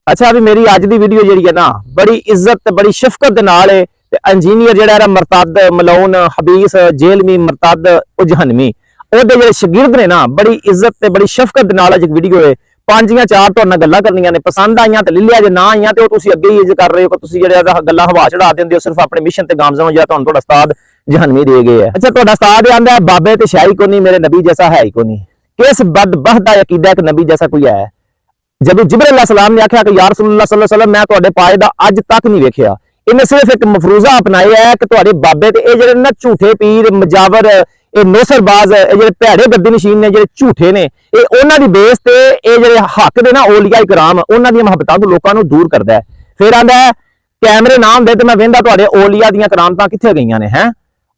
अच्छा भी मेरी अज की वीडियो जी है ना बड़ी इज्जत ते बड़ी शफकत दे नाल है ते इंजीनियर जिहड़ा मरतद मलौन हबीस जेलमी मरतद जहनवी ओहदे जिहड़े शागिर्द ने ना बड़ी इज्जत ते बड़ी शफकत दे नाल एक वीडियो है 5 या 4 तुहाडे नाल गल्लां करनियां ने पसंद आईयां ते ले लिया जे ना आईयां ते तुसीं अगे ही कर रहे हो तुसीं जिहड़ा गल्लां हवा चढ़ा दिंदे हो सिर्फ अपने मिशन ते गामज़म जिहड़ा तुहानूं तुहाडा उस्ताद जहनवी दे गए है। अच्छा तुहाडा उस्ताद आंदा है बाबे ते शाही कोनी मेरे नबी जैसा है ही कोनी। किस बदबख्त दा अकीदा है कि नबी जैसा कोई है? जब जिब्राइल अलैहिस्सलाम ने आख्या कि या रसूलुल्लाह सल्लल्लाहु अलैहि वसल्लम मैं तुहाडे पाए दा अज तक नहीं वेखिया, इन्हें सिर्फ एक मफरूजा अपनाया है कि तुहाडे बाबे ते ये जिहड़े ना झूठे पीर मजावर ये नौसरबाज ये जिहड़े भैड़े गद्दी नशीन ने जिहड़े झूठे ने ये उन्हां दी बेस ते ये जिहड़े हक दे ना औलिया इकराम उन्हां दी मुहब्बतां तो लोकां नूं दूर करदा है। फिर आंदा है कैमरे ना हुंदे ते मैं वेंदा तुहाडे औलिया दीयां करामतां कित्थे गईयां ने हैं।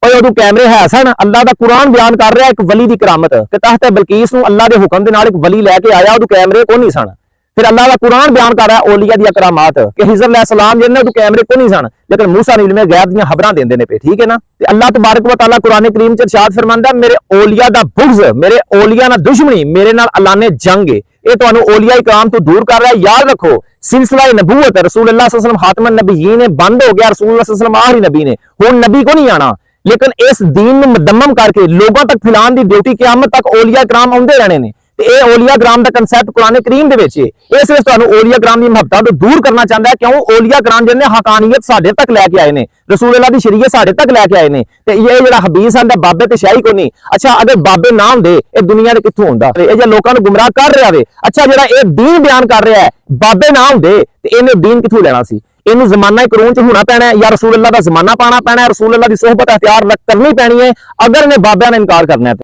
और उदों कैमरे है सन अल्लाह दा कुरान बयान कर रहा है एक वली दी करामत कि तहत बलकीस नूं अल्लाह दे हुक्म दे नाल एक वली लैके आया उदों कैमरे कोई नहीं सन। फिर अल्लाह का कुरान बयान कर रहा है औलिया दी करामात कि हिजर अलैहिस्सलाम जिन्ने उदों कैमरे कोई नहीं सन लेकिन मूसा ने इल्मे गैब दीयां खबरां देंदे ने पे ठीक है ना। ते अल्लाह तबारक व तआला कुरान करीम च इरशाद फरमांदा मेरे औलिया दा बुग़्ज़ मेरे औलिया नाल दुश्मनी मेरे नाल अल्लाह ने जंग है ये तुहानूं औलिया इकराम तो दूर कर रहा है। याद रखो सिलसिला नबूवत रसूलुल्लाह सल्लल्लाहु अलैहि वसल्लम खातमुन नबिय्यीन ने बंद हो गया, रसूलुल्लाह सल्लल्लाहु अलैहि वसल्लम आखिरी नबी ने हुण नबी को नहीं आना लेकिन इस दीन में मुदम्मम करके लोगों तक फैलाने की ड्यूटी क़यामत तक औलिया इकराम आउंदे रहने ने। ये औलिया ग्राम का कंसैप्ट कुरान करीम दे विच है ये सिर्फ तुहानूं औलिया ग्राम की महत्ता तो दूर करना चाहता है। क्यों औलिया ग्राम जिन्हें हकानियत साडे तक लैके आए ने रसूलुल्लाह दी शरीयत साडे तक लैके आए ने ते ये जिहड़ा हबीस आंदा बाबे ते शाही को नहीं। अच्छा अगर बाबे ना हुंदे ये दुनिया दे कित्थों हुंदा ये जे लोकां नूं गुमराह कर रहा वे। अच्छा जिहड़ा ये दीन बयान कर रहा है बाबे ना हुंदे ते इहने दीन कित्थों लेना सी? इनू जमाना करून च होना पैना है या रसूलुल्लाह दा जमाना पाना पैना है रसूलुल्लाह दी सोहबत इख्तियार करनी पैनी है अगर इन्हें बाबियां ने इनकार करना है।